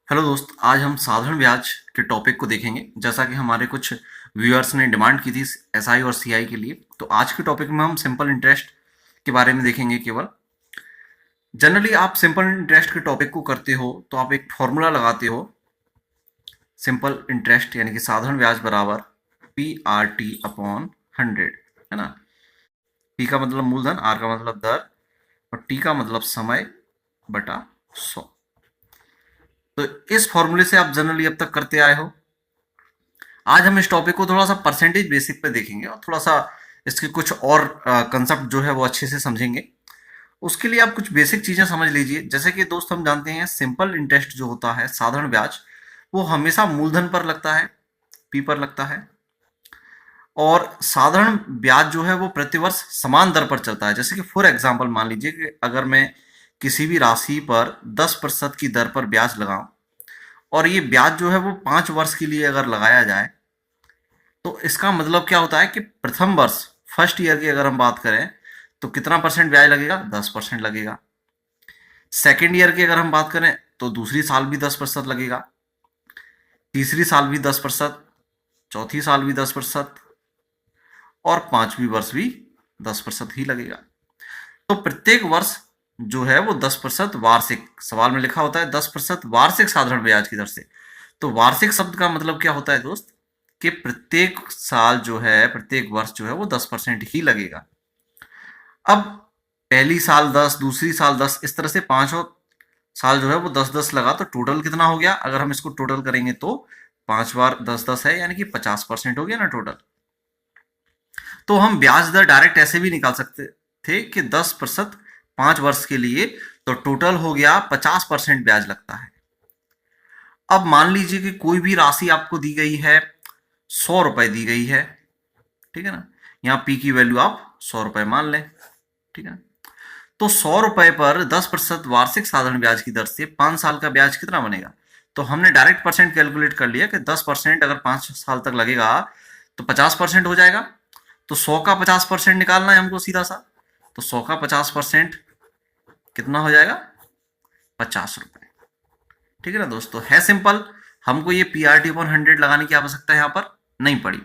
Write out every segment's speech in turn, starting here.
Hello दोस्त, आज हम साधारण ब्याज के टॉपिक को देखेंगे। जैसा कि हमारे कुछ व्यूअर्स ने डिमांड की थी एसआई और सीआई के लिए, तो आज के टॉपिक में हम सिंपल इंटरेस्ट के बारे में देखेंगे। केवल जनरली आप सिंपल इंटरेस्ट के टॉपिक को करते हो तो आप एक फॉर्मूला लगाते हो, सिंपल इंटरेस्ट यानी कि साधारण ब्याज बराबर पी आर टी अपॉन 100, है ना। पी का मतलब मूलधन, आर का मतलब दर और टी का मतलब समय बटा 100। तो इस फॉर्मूले से आप जनरली अब तक करते आए हो। आज हम इस टॉपिक को थोड़ा सा परसेंटेज बेसिक पे देखेंगे और थोड़ा सा इसके कुछ और कंसेप्ट जो है वो अच्छे से समझेंगे। उसके लिए आप कुछ बेसिक चीजें समझ लीजिए। जैसे कि दोस्त हम जानते हैं सिंपल इंटरेस्ट जो होता है, साधारण ब्याज, वो हमेशा मूलधन पर लगता है, पी पर लगता है। और साधारण ब्याज जो है वो प्रतिवर्ष समान दर पर चलता है। जैसे कि फॉर एग्जाम्पल मान लीजिए कि अगर मैं किसी भी राशि पर 10% की दर पर ब्याज लगाऊं और ये ब्याज जो है वो 5 वर्ष के लिए अगर लगाया जाए, तो इसका मतलब क्या होता है कि प्रथम वर्ष, फर्स्ट ईयर की अगर हम बात करें तो कितना परसेंट ब्याज लगेगा? 10% लगेगा। सेकेंड ईयर की अगर हम बात करें तो दूसरी साल भी 10% लगेगा, तीसरी साल भी 10%, चौथी साल भी 10% और पांचवी वर्ष भी 10% ही लगेगा। तो प्रत्येक वर्ष जो है वो 10% वार्षिक, सवाल में लिखा होता है 10% वार्षिक साधारण ब्याज की दर से। तो वार्षिक शब्द का मतलब क्या होता है दोस्त? कि प्रत्येक साल जो है, प्रत्येक वर्ष जो है वो 10% ही लगेगा। अब पहली साल 10, दूसरी साल 10, इस तरह से पांचों साल जो है वो 10-10 लगा, तो टोटल कितना हो गया? अगर हम इसको टोटल करेंगे तो 5 बार 10-10 है, यानी कि 50% हो गया ना टोटल। तो हम ब्याज दर डायरेक्ट ऐसे भी निकाल सकते थे कि 10% 5 वर्ष के लिए, तो टोटल हो गया 50% ब्याज लगता है। अब मान लीजिए कि कोई भी राशि आपको दी गई है, 100 रुपए दी गई है, ठीक है ना। यहाँ पी की वैल्यू आप 100 रुपए मान लें, ठीक है। तो 100 रुपए पर 10% वार्षिक साधारण ब्याज की दर से 5 साल का ब्याज कितना बनेगा? तो हमने डायरेक्ट परसेंट कैलकुलेट कर लिया कि 10% अगर 5 साल तक लगेगा तो 50% हो जाएगा। तो 100 का 50% निकालना है हमको सीधा सा। तो 100 का 50% कितना हो जाएगा? 50 रुपए। ठीक है ना दोस्तों, है सिंपल। हमको ये पी आर टी अपॉन 100 लगाने की आवश्यकता यहाँ पर नहीं पड़ी।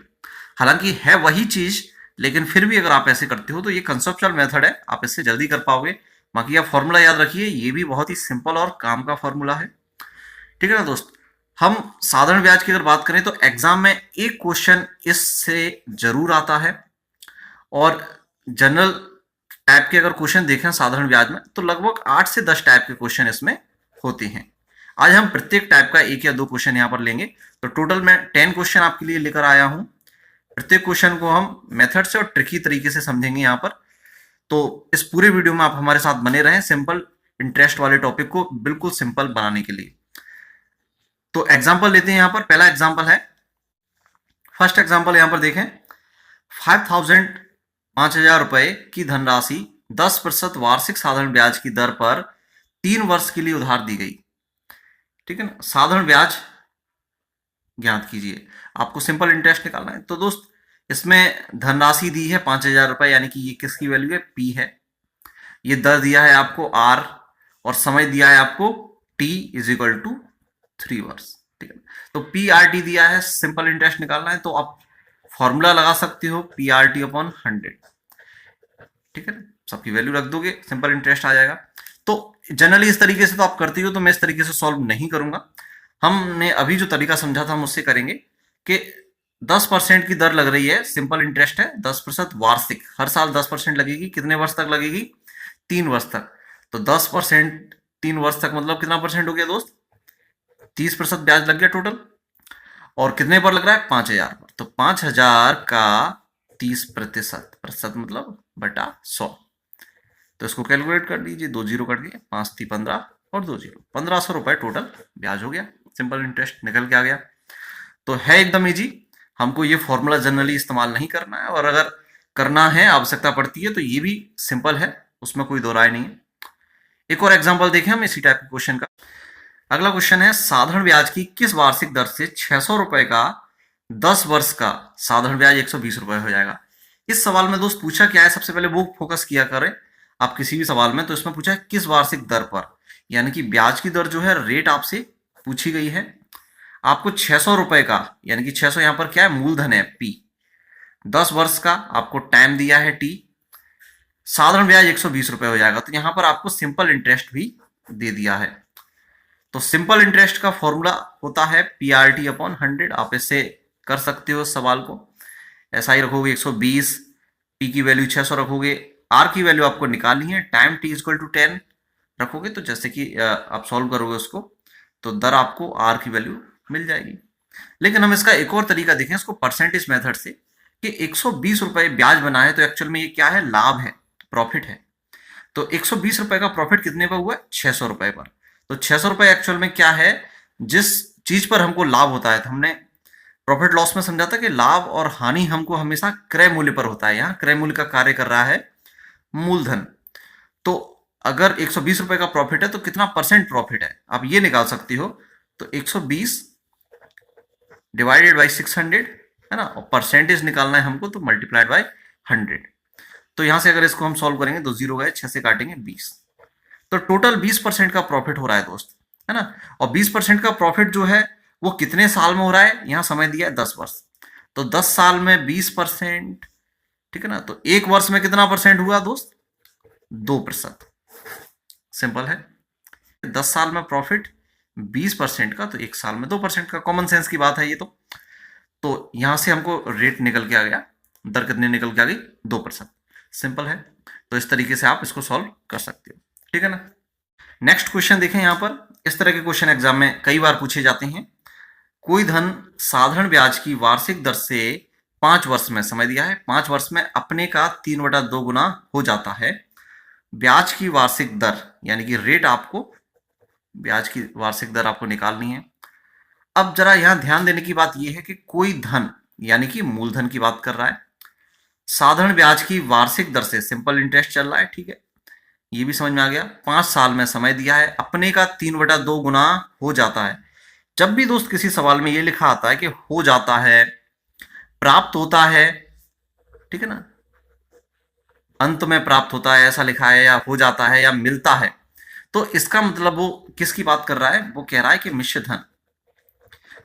हालांकि है वही चीज, लेकिन फिर भी अगर आप ऐसे करते हो तो ये कंसेप्चुअल मेथड है, आप इससे जल्दी कर पाओगे। बाकी आप फॉर्मूला याद रखिए, ये भी बहुत ही सिंपल और काम का फॉर्मूला है। ठीक है ना दोस्त। हम साधारण ब्याज की अगर बात करें तो एग्जाम में एक क्वेश्चन इससे जरूर आता है। और जनरल टाइप के अगर क्वेश्चन देखें साधारण ब्याज में तो लगभग 8 से 10 टाइप के क्वेश्चन इसमें होते हैं। आज हम प्रत्येक टाइप का एक या दो क्वेश्चन यहाँ पर लेंगे। तो टोटल मैं 10 क्वेश्चन आपके लिए लेकर आया हूं। प्रत्येक क्वेश्चन को हम मेथड से और ट्रिकी तरीके से समझेंगे यहाँ पर। तो इस पूरे वीडियो में आप हमारे साथ बने रहें, सिंपल इंटरेस्ट वाले टॉपिक को बिल्कुल सिंपल बनाने के लिए। तो एग्जाम्पल लेते हैं यहाँ पर। पहला एग्जाम्पल है, फर्स्ट एग्जाम्पल यहाँ पर देखें। 5,000 की धनराशि 10% वार्षिक साधारण ब्याज की दर पर 3 वर्ष के लिए उधार दी गई। ठीक है ना। साधारण ब्याज ज्ञात कीजिए, आपको सिंपल इंटरेस्ट निकालना है। तो दोस्त इसमें धनराशि दी है 5,000 रुपए, यानी कि ये किसकी वैल्यू है? पी है। ये दर दिया है आपको आर, और समय दिया है आपको टी इज इक्वल टू 3 वर्ष। ठीक है। तो पी आर टी दिया है, सिंपल इंटरेस्ट निकालना है तो आप फॉर्मूला लगा सकते हो पी आर टी अपॉन 100। ठीक है ना। सबकी वैल्यू रख दोगे, सिंपल इंटरेस्ट आ जाएगा। तो जनरली इस तरीके से तो आप करती हो, तो मैं इस तरीके से सॉल्व नहीं करूंगा। हमने अभी जो तरीका समझा था हम उससे करेंगे कि 10% की दर लग रही है, सिंपल इंटरेस्ट है 10% वार्षिक, हर साल 10% लगेगी। कितने वर्ष तक लगेगी? 3 वर्ष तक। तो 10% 3 वर्ष तक मतलब कितना परसेंट हो गया दोस्त? 30% ब्याज लग गया टोटल। और कितने पर लग रहा है? 5,000 पर। तो 5,000 का 30%, प्रतिशत मतलब बटा 100। तो इसको कैलकुलेट कर लीजिए, 2 जीरो कट गए, 5 × 3 = 15 और 2 जीरो, 1,500 रुपए टोटल ब्याज हो गया। सिंपल इंटरेस्ट निकल के आ गया। तो है एकदम इजी। हमको ये फॉर्मूला जनरली इस्तेमाल नहीं करना है, और अगर करना है, आवश्यकता पड़ती है, तो ये भी सिंपल है, उसमें कोई दो राय नहीं है। एक और एग्जांपल देखें हम इसी टाइप के क्वेश्चन का। अगला क्वेश्चन है, साधारण ब्याज की किस वार्षिक दर से 600 रुपए का 10 वर्ष का साधारण ब्याज 120 रुपए हो जाएगा? इस सवाल में दोस्त पूछा क्या है, सबसे पहले वो फोकस किया करें आप किसी भी सवाल में। तो इसमें पूछा है किस वार्षिक दर पर, यानी कि ब्याज की दर जो है, रेट आपसे पूछी गई है। आपको 600 रुपए का, यानी कि 600 यहां पर क्या है, मूलधन है पी, 10 वर्ष का आपको टाइम दिया है टी, साधारण ब्याज 120 रुपए हो जाएगा। तो यहां पर आपको सिंपल इंटरेस्ट भी दे दिया है। तो सिंपल इंटरेस्ट का फॉर्मूला होता है पीआरटी अपॉन 100। आप इससे कर सकते हो सवाल को। एसआई रखोगे 120, पी की वैल्यू 600 रखोगे, आर की वैल्यू आपको निकालनी है, टाइम टी इक्वल टू 10 रखोगे। तो जैसे कि आप सॉल्व करोगे उसको, तो दर आपको आर की वैल्यू मिल जाएगी। लेकिन हम इसका एक और तरीका देखें, इसको परसेंटेज मेथड से, कि 120 रुपए ब्याज बना है, तो एक्चुअल में ये क्या है, लाभ है, प्रॉफिट है। तो 120 रुपए का प्रॉफिट कितने पर हुआ है, 600 रुपए पर। तो 600 रुपए एक्चुअल में क्या है, जिस चीज पर हमको लाभ होता है, तो हमने प्रॉफिट लॉस में समझा था कि लाभ और हानि हमको हमेशा क्रय मूल्य पर होता है। यहाँ क्रय मूल्य का कार्य कर रहा है मूलधन। तो अगर 120 रुपए का प्रॉफिट है तो कितना परसेंट प्रॉफिट है, आप ये निकाल सकती हो। तो 120 डिवाइडेड बाई 600 है ना, और परसेंटेज निकालना है हमको, तो मल्टीप्लाइड बाई 100। तो यहां से अगर इसको हम सॉल्व करेंगे तो 0 गए, 6 से काटेंगे 20, तो टोटल 20% का प्रॉफिट हो रहा है दोस्त, है ना। और 20% का प्रॉफिट जो है वो कितने साल में हो रहा है, यहां समय दिया है 10 वर्ष। तो 10 साल में 20%, ठीक है ना। तो एक वर्ष में कितना परसेंट हुआ दोस्त, 2%। सिंपल है। 10 साल में प्रॉफिट 20% का, तो एक साल में 2% का। कॉमन सेंस की बात है ये तो यहां से हमको रेट निकल के आ गया, दर कितनी निकल के आ गई, 2%। सिंपल है। तो इस तरीके से आप इसको सॉल्व कर सकते हो, ठीक है ना। नेक्स्ट क्वेश्चन देखें। यहां पर इस तरह के क्वेश्चन एग्जाम में कई बार पूछे जाते हैं। कोई धन साधारण ब्याज की वार्षिक दर से 5 वर्ष में, समय दिया है, 5 वर्ष में अपने का 3/2 गुना हो जाता है। ब्याज की वार्षिक दर, यानी कि रेट, आपको ब्याज की वार्षिक दर आपको निकालनी है। अब जरा यहां ध्यान देने की बात यह है कि कोई धन, यानी कि मूलधन की बात कर रहा है, साधारण ब्याज की वार्षिक दर से, सिंपल इंटरेस्ट चल रहा है, ठीक है, ये भी समझ में आ गया। 5 साल में समय दिया है, अपने का 3/2 गुना हो जाता है। जब भी दोस्त किसी सवाल में ये लिखा आता है कि हो जाता है, प्राप्त होता है, ठीक है ना, अंत में प्राप्त होता है ऐसा लिखा है, या हो जाता है, या मिलता है, तो इसका मतलब वो किसकी बात कर रहा है, वो कह रहा है कि मिश्र धन।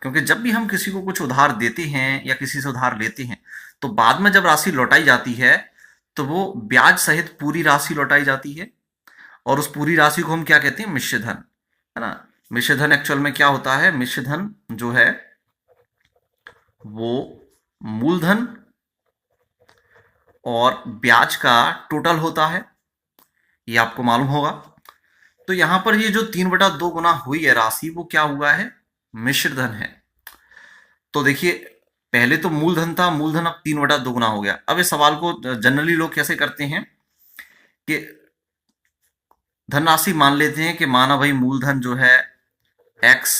क्योंकि जब भी हम किसी को कुछ उधार देते हैं या किसी से उधार लेते हैं, तो बाद में जब राशि लौटाई जाती है तो वो ब्याज सहित पूरी राशि लौटाई जाती है, और उस पूरी राशि को हम क्या कहते हैं, मिश्र धन, है ना। मिश्र धन एक्चुअल में क्या होता है, मिश्र धन जो है वो मूलधन और ब्याज का टोटल होता है, ये आपको मालूम होगा। तो यहां पर ये जो 3/2 गुना हुई है राशि, वो क्या हुआ है, मिश्र धन है। तो देखिए, पहले तो मूलधन था, मूलधन अब 3/2 गुना हो गया। अब इस सवाल को जनरली लोग कैसे करते हैं कि धनराशि मान लेते हैं कि माना भाई मूलधन जो है x,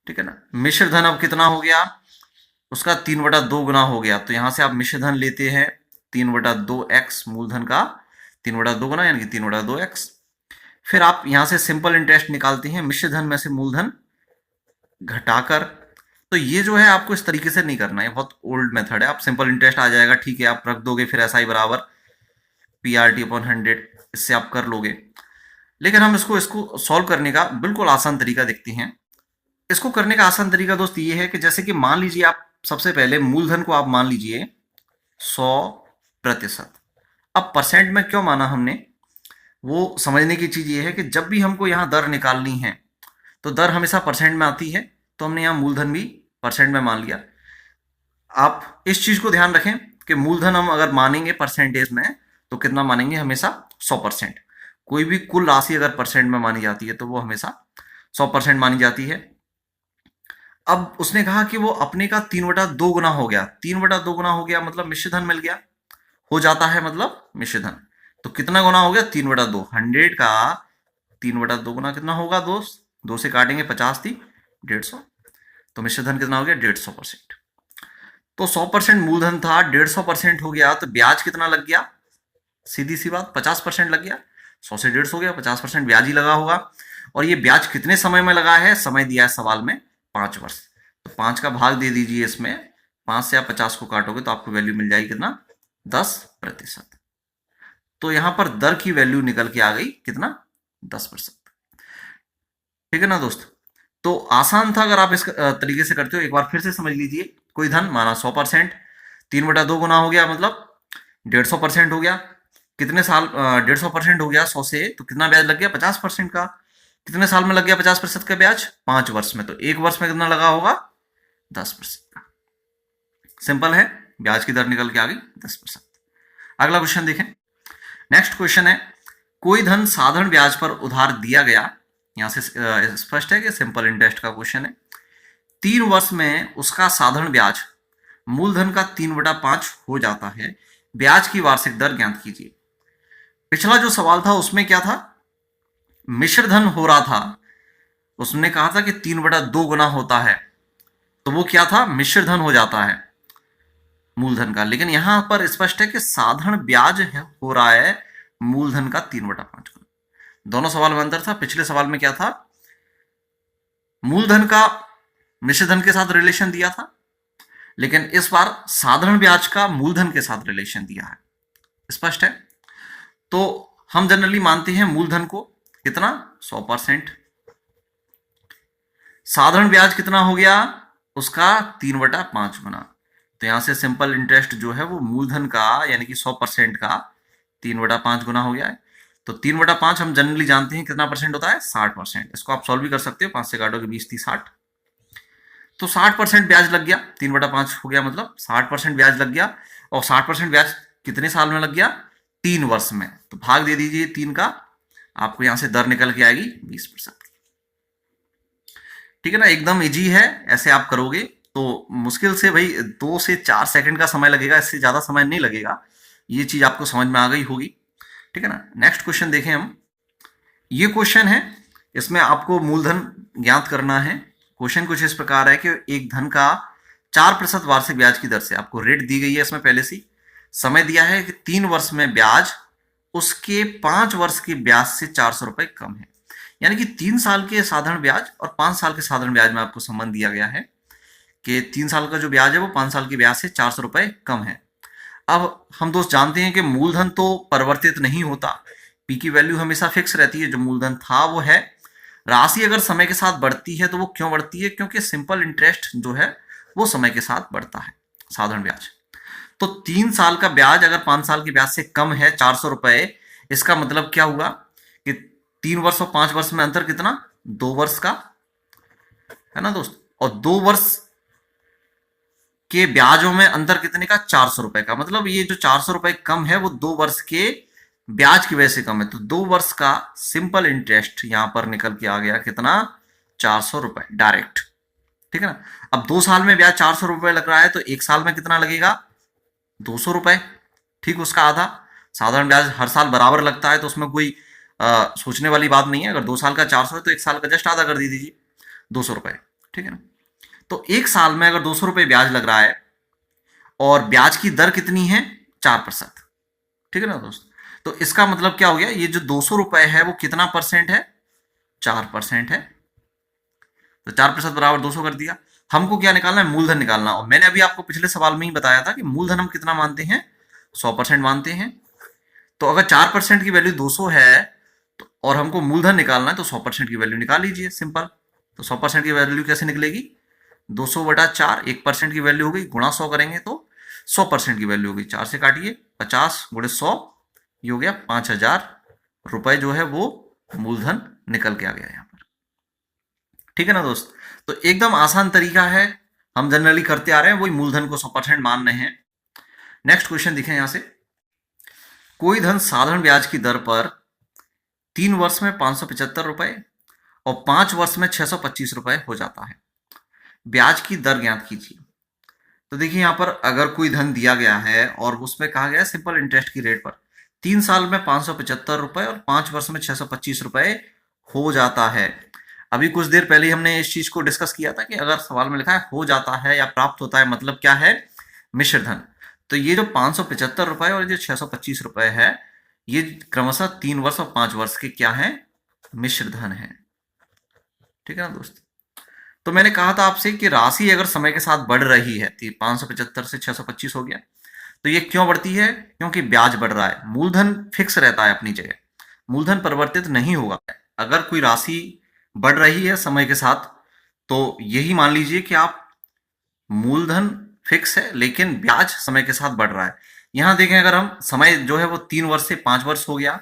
ठीक है ना, मिश्र धन अब कितना हो गया, उसका 3/2 गुना हो गया। तो यहां से आप मिश्र धन लेते हैं 3/2x, मूलधन का 3/2 गुना, यानी कि 3/2x। फिर आप यहां से सिंपल इंटरेस्ट निकालते हैं, मिश्र धन में से मूलधन घटाकर। तो ये जो है आपको इस तरीके से नहीं करना है, बहुत ओल्ड मेथड है। आप सिंपल इंटरेस्ट आ जाएगा, ठीक है, आप रख दोगे, फिर एसआई बराबर पीआरटी अपॉन 100, इससे आप कर लोगे। लेकिन हम इसको इसको सॉल्व करने का बिल्कुल आसान तरीका देखते हैं। इसको करने का आसान तरीका दोस्त ये है कि जैसे कि मान लीजिए आप सबसे पहले मूलधन को आप मान लीजिए 100%। अब परसेंट में क्यों माना हमने, वो समझने की चीज ये है कि जब भी हमको यहां दर निकालनी है तो दर हमेशा परसेंट में आती है, तो हमने यहां मूलधन भी परसेंट में मान लिया। आप इस चीज को ध्यान रखें कि मूलधन हम अगर मानेंगे परसेंटेज में, तो कितना मानेंगे, हमेशा 100%। कोई भी कुल राशि अगर परसेंट में मानी जाती है तो वो हमेशा 100% मानी जाती है। अब उसने कहा कि वो अपने का 3/2 गुना हो गया, 3/2 गुना हो गया मतलब मिश्र धन मिल गया, हो जाता है मतलब मिश्र धन। तो कितना गुना हो गया, 3/2, 100 का 3/2 गुना कितना होगा दोस्त, 2 से काटेंगे 50 थी 150, तो मिश्र धन कितना हो गया, 150%। तो 100% मूलधन था, 150% हो गया, तो ब्याज कितना लग गया, सीधी सी बात 50% लग गया। 100 से 150 हो गया, 50% ब्याज ही लगा होगा। और ये ब्याज कितने समय में लगा है, समय दिया है सवाल में 5 वर्ष। तो 5 का भाग दे दीजिए इसमें, 5 से आप 50 को काटोगे तो आपको वैल्यू मिल जाएगी कितना, 10%। तो यहां पर दर की वैल्यू निकल के आ गई कितना, 10%। ठीक है ना दोस्त। तो आसान था अगर आप इस तरीके से करते हो। एक बार फिर से समझ लीजिए, कोई धन माना 100%, 3/2 गुना हो गया, मतलब 150% हो गया। कितने साल 150% हो गया 100 से, तो कितना ब्याज लग गया 50% का। कितने साल में लग गया 50% का ब्याज? 5 वर्ष में। तो एक वर्ष में कितना लगा होगा? 10% का। सिंपल है, ब्याज की दर निकल के आ गई 10%। अगला क्वेश्चन देखें। नेक्स्ट क्वेश्चन है, कोई धन साधारण ब्याज पर उधार दिया गया। यहां से स्पष्ट है कि सिंपल इंटरेस्ट का क्वेश्चन है। 3 वर्ष में उसका साधारण ब्याज मूलधन का 3/5 हो जाता है। ब्याज की वार्षिक दर ज्ञात कीजिए। पिछला जो सवाल था उसमें क्या था? मिश्र धन हो रहा था, उसने कहा था कि 3/2 गुना होता है, तो वो क्या था? मिश्र धन हो जाता है मूलधन का। लेकिन यहां पर स्पष्ट है कि साधारण ब्याज हो रहा है मूलधन का 3/5 गुना। दोनों सवाल में अंतर था। पिछले सवाल में क्या था? मूलधन का मिश्र धन के साथ रिलेशन दिया था, लेकिन इस बार साधारण ब्याज का मूलधन के साथ रिलेशन दिया है। स्पष्ट है? तो हम जनरली मानते हैं मूलधन को कितना? 100%। साधारण ब्याज कितना हो गया? उसका 3/5 गुना। तो यहां से सिंपल इंटरेस्ट जो है वो मूलधन का यानी कि 100% का 3/5 गुना हो गया है। तो 3/5 हम जनरली जानते हैं कितना परसेंट होता है? 60%। इसको आप सॉल्व भी कर सकते हो, 5 से काटोगे 20 30 60। तो 60% ब्याज लग गया, 3/5 हो गया, मतलब 60% ब्याज लग गया। और 60% ब्याज कितने साल में लग गया? 3 वर्ष में। तो भाग दे दीजिए 3 का, आपको यहां से दर निकल के आएगी 20%। ठीक है ना, एकदम इजी है। ऐसे आप करोगे तो मुश्किल से भाई 2 से 4 सेकंड का समय लगेगा, इससे ज्यादा समय नहीं लगेगा। ये चीज आपको समझ में आ गई होगी। ठीक है ना। नेक्स्ट क्वेश्चन देखें हम। ये क्वेश्चन है, इसमें आपको मूलधन ज्ञात करना है। क्वेश्चन कुछ इस प्रकार है कि एक धन का 4% वार्षिक ब्याज की दर से, आपको रेट दी गई है इसमें पहले से, समय दिया है कि 3 वर्ष में ब्याज उसके 5 वर्ष के ब्याज से 400 रुपए कम है। यानी कि 3 साल के साधारण ब्याज और 5 साल के साधारण ब्याज में आपको संबंध दिया गया है कि 3 साल का जो ब्याज है वो 5 साल के ब्याज से 400 रुपए कम है। अब हम दोस्त जानते हैं कि मूलधन तो परिवर्तित नहीं होता, पी की वैल्यू हमेशा फिक्स रहती है। जो मूलधन था वो है। राशि अगर समय के साथ बढ़ती है तो वो क्यों बढ़ती है? क्योंकि सिंपल इंटरेस्ट जो है वो समय के साथ बढ़ता है, साधारण ब्याज। तो 3 साल का ब्याज अगर 5 साल के ब्याज से कम है 400 रुपए, इसका मतलब क्या हुआ कि 3 वर्ष और 5 वर्ष में अंतर कितना? 2 वर्ष का, है ना दोस्त। और 2 वर्ष के ब्याजों में अंतर कितने का? 400 रुपए का। मतलब ये जो 400 रुपए कम है वो 2 वर्ष के ब्याज की वजह से कम है। तो 2 वर्ष का सिंपल इंटरेस्ट यहां पर निकल के आ गया कितना? 400 रुपए डायरेक्ट। ठीक है ना। अब 2 साल में ब्याज 400 रुपए लग रहा है, तो 1 साल में कितना लगेगा? 200 रुपए। ठीक, उसका आधा। साधारण ब्याज हर साल बराबर लगता है, तो उसमें कोई सोचने वाली बात नहीं है। अगर 2 साल का 400 है तो 1 साल का जस्ट आधा कर दीजिए, 200 रुपए। ठीक है ना। तो 1 साल में अगर 200 रुपए ब्याज लग रहा है और ब्याज की दर कितनी है? 4%। ठीक है ना दोस्त। तो इसका मतलब क्या हो गया? ये जो 200 रुपए है वो कितना परसेंट है? 4% है। तो 4% बराबर 200 कर दिया। हमको क्या निकालना है? मूलधन निकालना। और मैंने अभी आपको पिछले सवाल में ही बताया था कि मूलधन हम कितना मानते हैं? 100% मानते हैं। तो अगर 4% की वैल्यू 200 है तो और हमको मूलधन निकालना है तो 100% की वैल्यू निकाल लीजिए, सिंपल। तो 100% की वैल्यू कैसे निकलेगी? 200/4, 1% की वैल्यू हो गई, गुणा 100 करेंगे तो 100% की वैल्यू होगी। 4 से काटिए, 50 गुणे 100, ये हो गया 5000 रुपए जो है वो मूलधन निकल के आ गया यहाँ पर। ठीक है ना दोस्त। तो एकदम आसान तरीका है, हम जनरली करते आ रहे हैं, वही मूलधन को 100% मान रहे हैं। नेक्स्ट क्वेश्चन देखें यहां से। कोई धन साधारण ब्याज की दर पर 3 वर्ष में 575 रुपए और 5 वर्ष में 625 रुपए हो जाता है। ब्याज की दर ज्ञात कीजिए। तो देखिए यहां पर अगर कोई धन दिया गया है और उसमें कहा गया है सिंपल इंटरेस्ट की रेट पर 3 साल में 575 रुपए और 5 वर्ष में 625 रुपए हो जाता है। अभी कुछ देर पहले हमने इस चीज को डिस्कस किया था कि अगर सवाल में लिखा है हो जाता है या प्राप्त होता है, मतलब क्या है? मिश्र धन। तो ये जो 575 रुपए और जो 625 रुपए है, ये क्रमशः 3 वर्ष और 5 वर्ष के क्या है? मिश्र धन है। ठीक है ना दोस्त। तो मैंने कहा था आपसे कि राशि अगर समय के साथ बढ़ रही है, 575 से 625 हो गया, तो ये क्यों बढ़ती है? क्योंकि ब्याज बढ़ रहा है। मूलधन फिक्स रहता है अपनी जगह, मूलधन परिवर्तित नहीं होगा। अगर कोई राशि बढ़ रही है समय के साथ तो यही मान लीजिए कि आप मूलधन फिक्स है लेकिन ब्याज समय के साथ बढ़ रहा है। यहां देखें, अगर हम समय जो है वो 3 वर्ष से 5 वर्ष हो गया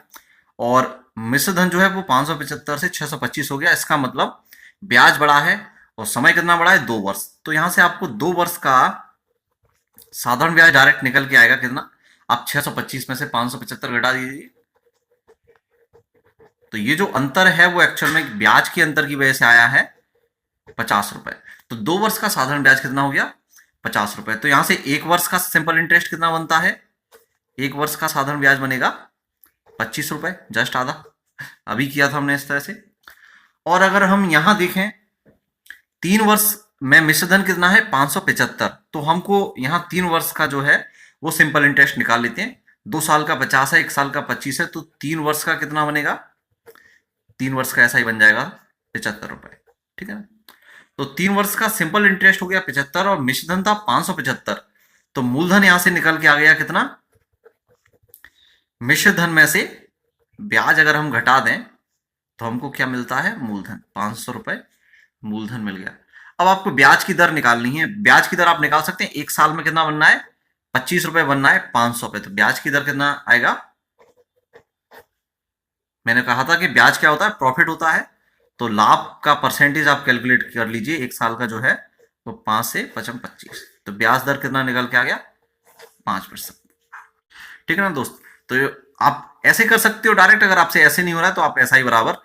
और मिश्र धन जो है वो 575 से 625 हो गया, इसका मतलब ब्याज बढ़ा है और समय कितना बढ़ा है, 2 वर्ष। तो यहां से आपको 2 वर्ष का साधारण ब्याज डायरेक्ट निकल के आएगा कितना, आप 625 में से 575 घटा दीजिए। तो ये जो अंतर है वो एक्चुअल में ब्याज के अंतर की वजह से आया है 50 रुपए। तो 2 वर्ष का साधारण ब्याज कितना हो गया, 50 रुपए। तो यहां से 1 वर्ष का सिंपल इंटरेस्ट कितना बनता है, 1 वर्ष का साधारण ब्याज बनेगा 25 रुपए, जस्ट आधा। अभी किया था हमने इस तरह से। और अगर हम यहां देखें 3 वर्ष में मिश्रधन कितना है 575, तो हमको यहां 3 वर्ष का जो है वो सिंपल इंटरेस्ट निकाल लेते हैं। 2 साल का 50 है, 1 साल का 25 है, तो 3 वर्ष का कितना बनेगा, 3 वर्ष का ऐसा ही बन जाएगा 75 रुपए। ठीक है ना। तो 3 वर्ष का सिंपल इंटरेस्ट हो गया 75 और मिश्रधन था 575। तो मूलधन यहां से निकल के आ गया कितना, मिश्रधन में से ब्याज अगर हम घटा दें तो हमको क्या मिलता है, मूलधन 500 रुपए मूलधन मिल गया। अब आपको ब्याज की दर निकालनी है। ब्याज की दर आप निकाल सकते हैं, 1 साल में कितना बनना है, 25 रुपए बनना है 500 पे। तो ब्याज की दर कितना आएगा, मैंने कहा था कि ब्याज क्या होता है, प्रॉफिट होता है। तो लाभ का परसेंटेज आप कैलकुलेट कर लीजिए, 1 साल का जो है वो 5 से 25। तो ब्याज दर कितना निकल के आ गया, 5%। ठीक है ना दोस्त। तो आप ऐसे कर सकते हो डायरेक्ट, अगर आपसे ऐसे नहीं हो रहा है तो आप ऐसा ही बराबर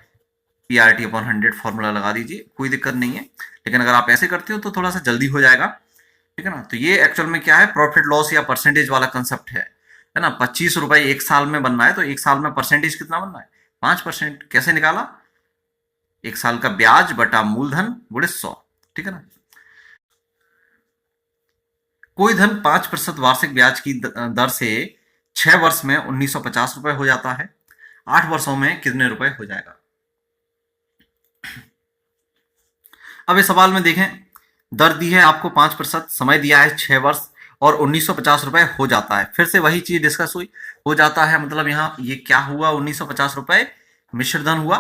PRT/100 फॉर्मूला लगा दीजिए, कोई दिक्कत नहीं है। लेकिन अगर आप ऐसे करते हो तो थोड़ा सा जल्दी हो जाएगा। ठीक है ना। तो ये एक्चुअल में क्या है, प्रॉफिट लॉस या परसेंटेज वाला कंसेप्ट है ना। 25 रुपए 1 साल में बनना है, तो 1 साल में परसेंटेज कितना बनना है, 5%। कैसे निकाला, 1 साल का ब्याज बटा मूलधन गुणे 100। ठीक है ना। कोई धन 5% वार्षिक ब्याज की दर से 6 वर्ष में 1950 रुपए हो जाता है, 8 वर्षों में कितने रुपए हो जाएगा। अब इस सवाल में देखें, दर दी है आपको 5%, समय दिया है 6 वर्ष और 1950 रुपए हो जाता है। फिर से वही चीज डिस्कस हुई, हो जाता है मतलब यहां ये क्या हुआ, 1950 रुपए मिश्रधन हुआ,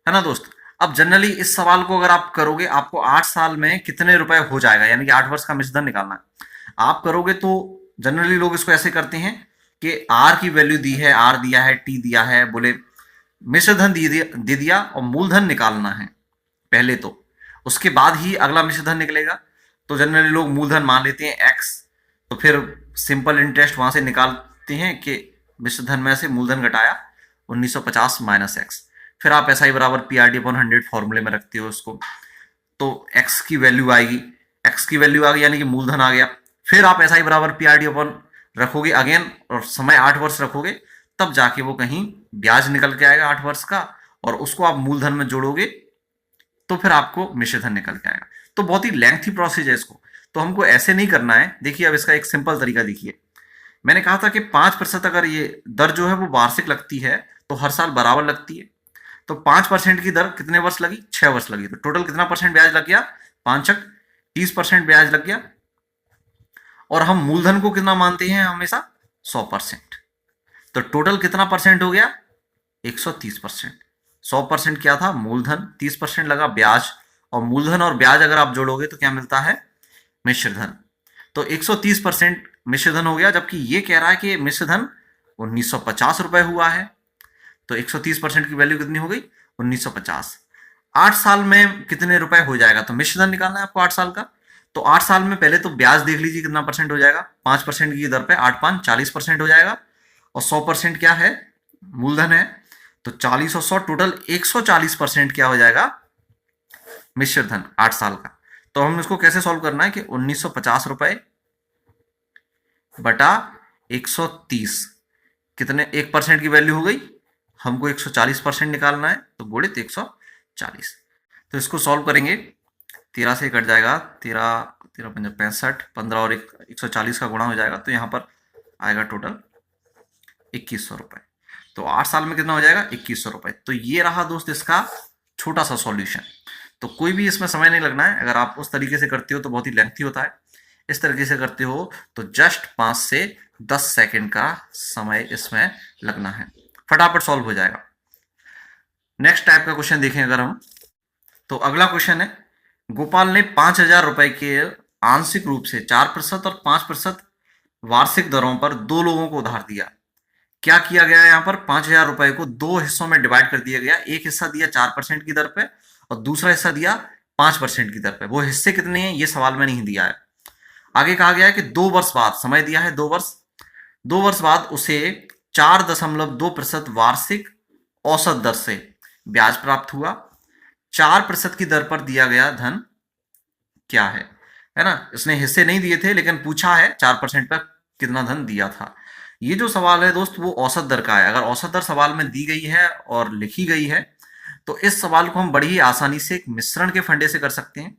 है ना दोस्त। अब जनरली इस सवाल को अगर आप करोगे, आपको 8 साल में कितने रुपए हो जाएगा, यानी कि 8 वर्ष का मिश्रधन निकालना है। आप करोगे तो जनरली लोग इसको ऐसे करते हैं कि आर की वैल्यू दी है, आर दिया है, टी दिया है, बोले मिश्रधन दे दिया और मूलधन निकालना है पहले, तो उसके बाद ही अगला मिश्रधन निकलेगा। तो जनरली लोग मूलधन मान लेते हैं एक्स, तो फिर सिंपल इंटरेस्ट वहां से निकालते हैं कि मिश्रधन में से मूलधन घटाया 1950 माइनस एक्स। फिर आप ऐसा ही बराबर PRT/100 फॉर्मूले में रखते हो उसको, तो एक्स की वैल्यू आएगी, एक्स की वैल्यू आ गई यानी कि मूलधन आ गया। फिर आप ऐसा ही बराबर PRT/ रखोगे अगेन और समय 8 वर्ष रखोगे, तब जाके वो कहीं ब्याज निकल के आएगा 8 वर्ष का, और उसको आप मूलधन में जोड़ोगे तो फिर आपको मिश्रधन निकल के आएगा। तो बहुत ही लेंथी प्रोसेस है इसको, तो हमको ऐसे नहीं करना है। देखिए अब इसका एक सिंपल तरीका देखिए, मैंने कहा था कि 5% अगर ये दर जो है वो वार्षिक लगती है तो हर साल बराबर लगती है। तो 5% की दर कितने वर्ष लगी, 6 वर्ष लगी। तो टोटल कितना परसेंट ब्याज लग गया, 5 30% ब्याज लग गया। और हम मूलधन को कितना मानते हैं हमेशा, 100%। तो टोटल कितना परसेंट हो गया, 130%। 100% क्या था, मूलधन, 30% लगा ब्याज, और मूलधन और ब्याज अगर आप जोड़ोगे तो क्या मिलता है, मिश्रधन। तो 130% मिश्रधन हो गया, जबकि ये कह रहा है कि मिश्रधन 1950 रुपए हुआ है। तो 130% की वैल्यू कितनी हो गई, 1950। 8 साल में कितने रुपए हो जाएगा, तो मिश्रधन निकालना है आपको 8 साल का। तो 8 साल में पहले तो ब्याज देख लीजिए कितना परसेंट हो जाएगा, 5% की दर पे 8×5 40% हो जाएगा, और 100% क्या है, मूलधन है। तो 40 और 100 टोटल 140% क्या हो जाएगा, मिश्रधन 8 साल का। तो हम इसको कैसे सॉल्व करना है कि 1950 रुपए बटा 130, कितने, 1% की वैल्यू हो गई, हमको 140% निकालना है, तो गुणित 140। तो इसको सॉल्व करेंगे, 13 से कट जाएगा, 13 13 पंजा 65, 15 और 140 का गुणा हो जाएगा, तो यहाँ पर आएगा टोटल 2100 रुपए। तो 8 साल में कितना हो जाएगा, 2100 रुपए। तो ये रहा दोस्त इसका छोटा सा सॉल्यूशन। तो कोई भी इसमें समय नहीं लगना है। अगर आप उस तरीके से करते हो तो बहुत ही लेंथी होता है, इस तरीके से करते हो तो जस्ट 5 से 10 सेकेंड का समय इसमें लगना है, फटाफट सॉल्व हो जाएगा। नेक्स्ट टाइप का क्वेश्चन देखें अगर हम, तो अगला क्वेश्चन है, गोपाल ने 5,000 रुपए के आंशिक रूप से 4% और 5% वार्षिक दरों पर दो लोगों को उधार दिया। क्या किया गया? यहाँ पर 5,000 रुपए को दो हिस्सों में डिवाइड कर दिया गया। एक हिस्सा दिया 4% की दर पे और दूसरा हिस्सा दिया 5% की दर पे। वो हिस्से कितने हैं ये सवाल में नहीं दिया है। आगे कहा गया है कि 2 वर्ष बाद, समय दिया है 2 वर्ष, 2 वर्ष बाद उसे 4.2% वार्षिक औसत दर से ब्याज प्राप्त हुआ। 4% की दर पर दिया गया धन क्या है ना? इसने हिस्से नहीं दिए थे लेकिन पूछा है 4% पर कितना धन दिया था। ये जो सवाल है दोस्त वो औसत दर का है। अगर औसत दर सवाल में दी गई है और लिखी गई है तो इस सवाल को हम बड़ी ही आसानी से एक मिश्रण के फंडे से कर सकते हैं।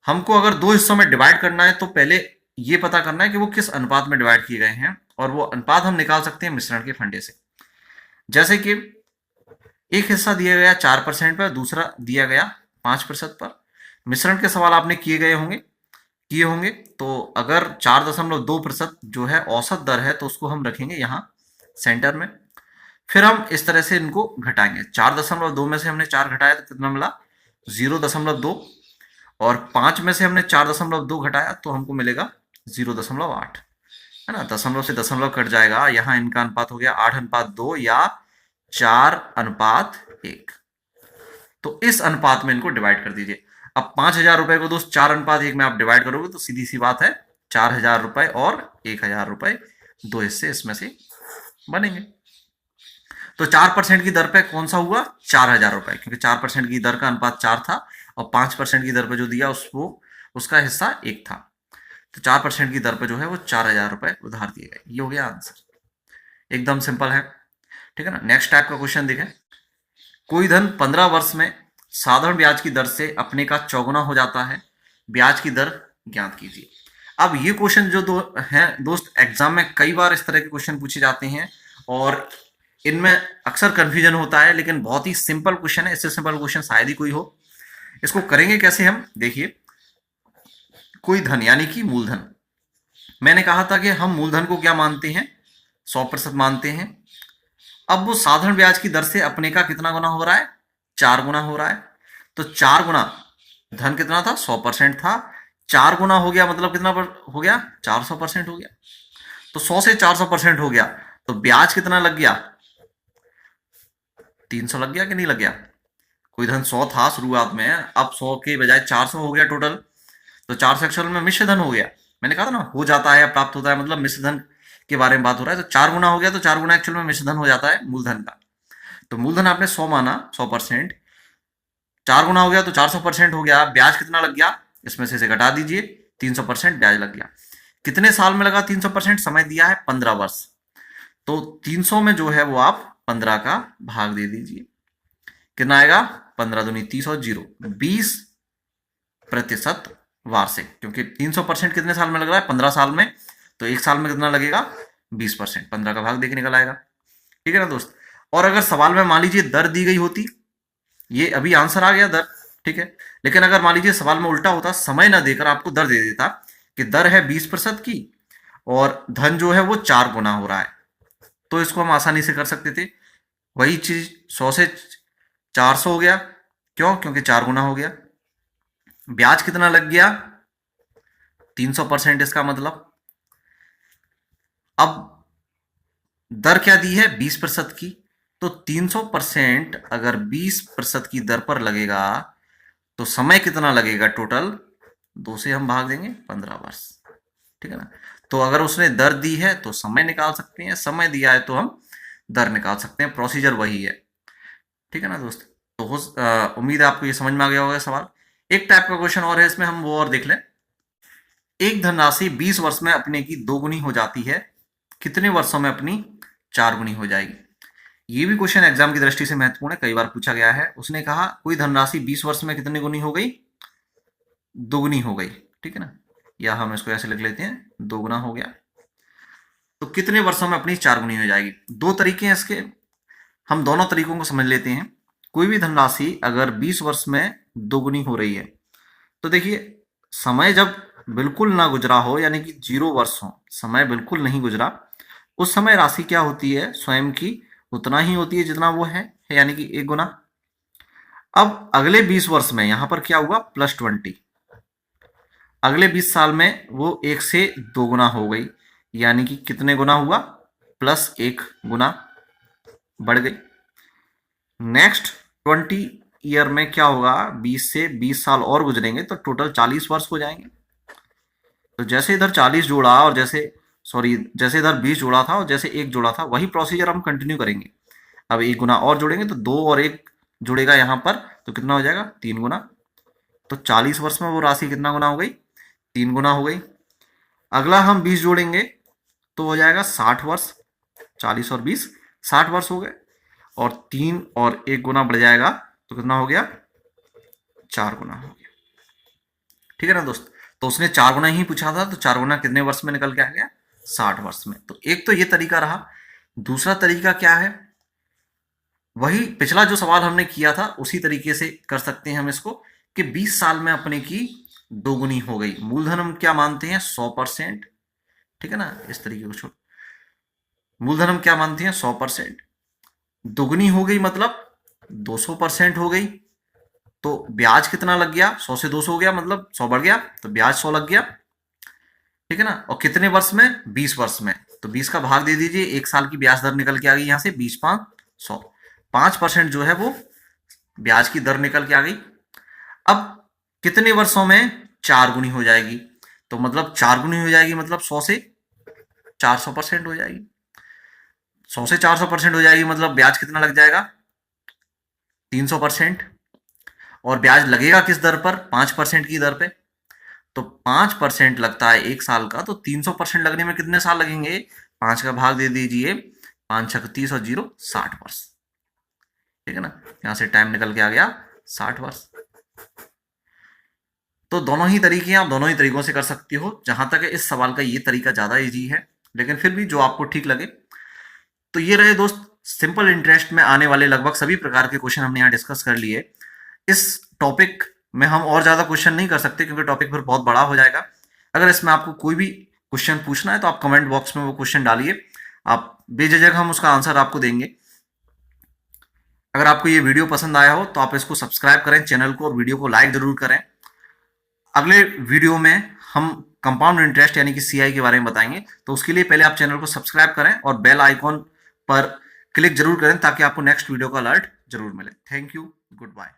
हमको अगर दो हिस्सों में डिवाइड करना है तो पहले ये पता करना है कि वो किस अनुपात में डिवाइड किए गए हैं, और वो अनुपात हम निकाल सकते हैं मिश्रण के फंडे से। जैसे कि एक हिस्सा दिया गया 4% पर, दूसरा दिया गया 5% पर। मिश्रण के सवाल आपने किए होंगे तो अगर 4.2% जो है औसत दर है तो उसको हम रखेंगे यहाँ सेंटर में। फिर हम इस तरह से इनको घटाएंगे। 4.2 में से हमने 4 घटाया तो कितना मिला? 0.2। और 5 में से हमने 4.2 घटाया तो हमको मिलेगा 0.8, है ना? दशमलव से दशमलव कट जाएगा। यहाँ इनका अनुपात हो गया 8:2 या 4:1। तो इस अनुपात में इनको डिवाइड कर दीजिए। अब 5,000 रुपए को दोस्त 4:1 में आप डिवाइड करोगे तो सीधी सी बात है 4,000 रुपए और 1,000 रुपए दो हिस्से इसमें से बनेंगे। तो 4% की दर पे कौन सा हुआ? 4,000 रुपए, क्योंकि 4% की दर का अनुपात 4 था और 5% की दर पे जो दिया उसका हिस्सा 1 था। तो 4% की दर पे जो है वो 4,000 रुपए उधार दिए गए। ये हो गया आंसर। एकदम सिंपल है, ठीक है ना? नेक्स्ट टाइप का क्वेश्चन देखें। कोई धन 15 वर्ष में साधारण ब्याज की दर से अपने का चौगुना हो जाता है, ब्याज की दर ज्ञात कीजिए। अब ये क्वेश्चन जो हैं दोस्त, एग्जाम में कई बार इस तरह के क्वेश्चन पूछे जाते हैं और इनमें अक्सर कंफ्यूजन होता है, लेकिन बहुत ही सिंपल क्वेश्चन है। इससे सिंपल क्वेश्चन शायद ही कोई हो। इसको करेंगे कैसे हम? देखिए, कोई धन यानी कि मूलधन, मैंने कहा था कि हम मूलधन को क्या मानते हैं? 100% मानते हैं। अब वो साधारण ब्याज की दर से अपने का कितना गुना हो रहा है? 4 गुना हो रहा है। तो 4 गुना, धन कितना था? 100% था। 4 गुना हो गया मतलब कितना हो गया? 400% हो गया। तो 100 से 400% हो गया तो ब्याज कितना लग गया? 300 लग गया कि नहीं लग गया? कोई धन 100 था शुरुआत में, अब 100 के बजाय 400 हो गया टोटल। तो 400 एक्चुअल में मिश्र धन हो गया। मैंने कहा था ना, हो जाता है या प्राप्त होता है, मतलब मिश्र धन के बारे में बात हो रहा है। तो 4 गुना हो गया तो 4 गुना एक्चुअल में मिश्र धन हो जाता है मूलधन का। तो मूलधन आपने 100 माना, 100%, 4 गुना हो गया तो 400% हो गया। ब्याज कितना लग गया? इसमें से घटा दीजिए, 300% ब्याज लग गया। कितने साल में लगा 300%? समय दिया है 15 वर्ष। तो 300 में जो है वो आप 15 का भाग दे दीजिए। कितना आएगा? 15 दूनी 30 और 0 20% वार्षिक। क्योंकि 300% कितने साल में लग रहा है? 15 साल में। तो एक साल में कितना लगेगा? 20%। 15 का भाग देके निकल आएगा। ठीक है ना दोस्त? और अगर सवाल में मान लीजिए दर दी गई होती, ये अभी आंसर आ गया दर, ठीक है, लेकिन अगर मान लीजिए सवाल में उल्टा होता, समय ना देकर आपको दर दे देता कि दर है 20% की और धन जो है वो 4 गुना हो रहा है, तो इसको हम आसानी से कर सकते थे। वही चीज 100 से 400 हो गया। क्यों? क्योंकि 4 गुना हो गया। ब्याज कितना लग गया? 300%। इसका मतलब अब दर क्या दी है? 20% की। तो 300% अगर 20% की दर पर लगेगा तो समय कितना लगेगा टोटल? 2 से हम भाग देंगे 15 वर्ष। ठीक है ना? तो अगर उसने दर दी है तो समय निकाल सकते हैं, समय दिया है तो हम दर निकाल सकते हैं। प्रोसीजर वही है। ठीक है ना दोस्त? तो उम्मीद है आपको ये समझ में आ गया होगा सवाल। एक टाइप का क्वेश्चन और है इसमें, हम वो और देख लें। एक धनराशि 20 वर्ष में अपने की 2 गुनी हो जाती है, कितने वर्षों में अपनी 4 गुनी हो जाएगी? ये भी क्वेश्चन एग्जाम की दृष्टि से महत्वपूर्ण है, कई बार पूछा गया है। उसने कहा कोई धनराशि 20 वर्ष में कितनी गुनी हो गई? 2 गुनी हो गई। ठीक है ना? या हम इसको ऐसे लिख लेते हैं, 2 गुना हो गया। तो कितने वर्षों में अपनी 4 गुनी हो जाएगी? 2 तरीके हैं इसके, हम दोनों तरीकों को समझ लेते हैं। कोई भी धनराशि अगर 20 वर्ष में 2 गुनी हो रही है तो देखिए, समय जब बिल्कुल ना गुजरा हो, यानी कि 0 वर्ष हो, समय बिल्कुल नहीं गुजरा, उस समय राशि क्या होती है? स्वयं की उतना ही होती है जितना वो है, यानी कि 1 गुना। अब अगले 20 वर्ष में यहां पर क्या हुआ, +20। अगले 20 साल में वो 1 से 2 गुना हो गई, यानी कि कितने गुना हुआ, +1 गुना बढ़ गई। नेक्स्ट 20 ईयर में क्या होगा, 20 से 20 साल और गुजरेंगे तो टोटल 40 वर्ष हो जाएंगे। तो जैसे इधर 40 जोड़ा और जैसे इधर 20 जोड़ा था और जैसे 1 जोड़ा था, वही प्रोसीजर हम कंटिन्यू करेंगे। अब 1 गुना और जोड़ेंगे तो 2 और 1 जुड़ेगा यहाँ पर, तो कितना हो जाएगा, 3 गुना। तो 40 वर्ष में वो राशि कितना गुना हो गई, 3 गुना हो गई। अगला हम 20 जोड़ेंगे तो हो जाएगा 60 वर्ष। 40 और 20 60 वर्ष हो गए, और 3 और 1 गुना बढ़ जाएगा तो कितना हो गया, 4 गुना हो गया। ठीक है ना दोस्त। तो उसने 4 गुना ही पूछा था, तो 4 गुना कितने वर्ष में निकल के आ गया, 60 वर्ष में। तो एक तो ये तरीका रहा। दूसरा तरीका क्या है, वही पिछला जो सवाल हमने किया था उसी तरीके से कर सकते हैं हम इसको, कि 20 साल में अपने की दोगुनी हो गई। मूलधन हम क्या मानते हैं, 100%। ठीक है ना, इस तरीके को छोड़, मूलधन हम क्या मानते हैं, 100%। दुगनी हो गई मतलब 200% हो गई। तो ब्याज कितना लग गया, 100 से 200 हो गया, मतलब 100 बढ़ गया, तो ब्याज 100 लग गया। ठीक है ना। और कितने वर्ष में, 20 वर्ष में। तो 20 का भाग दे दीजिए, 1 साल की ब्याज दर निकल के आ गई यहां से, 20 5 100। 5% जो है वो ब्याज की दर निकल के आ गई। अब कितने वर्षों में 4 गुनी हो जाएगी, तो मतलब 4 गुनी हो जाएगी, मतलब 100 से 400% हो जाएगी। 100 से 400% हो जाएगी, मतलब ब्याज कितना लग जाएगा, 300%। और ब्याज लगेगा किस दर पर, 5% की दर पे। तो 5% लगता है 1 साल का, तो 300% लगने में कितने साल लगेंगे, 5 का भाग दे दीजिए, 5 छक 30 और 0 60 वर्ष। ठीक है ना, यहां से टाइम निकल के आ गया 60 वर्ष। तो दोनों ही तरीके आप दोनों ही तरीकों से कर सकती हो। जहां तक है इस सवाल का ये तरीका ज्यादा इजी है, लेकिन फिर भी जो आपको ठीक लगे। तो ये रहे दोस्त, सिंपल इंटरेस्ट में आने वाले लगभग सभी प्रकार के क्वेश्चन हमने यहाँ डिस्कस कर लिए। इस टॉपिक में हम और ज्यादा क्वेश्चन नहीं कर सकते, क्योंकि टॉपिक फिर बहुत बड़ा हो जाएगा। अगर इसमें आपको कोई भी क्वेश्चन पूछना है तो आप कमेंट बॉक्स में वो क्वेश्चन डालिए, आप बेझिझक हम उसका आंसर आपको देंगे। अगर आपको ये वीडियो पसंद आया हो तो आप इसको सब्सक्राइब करें चैनल को, और वीडियो को लाइक जरूर करें। अगले वीडियो में हम कंपाउंड इंटरेस्ट यानी कि सीआई के बारे में बताएंगे। तो उसके लिए पहले आप चैनल को सब्सक्राइब करें और बेल आइकॉन पर क्लिक जरूर करें, ताकि आपको नेक्स्ट वीडियो का अलर्ट जरूर मिले। Thank you, good bye.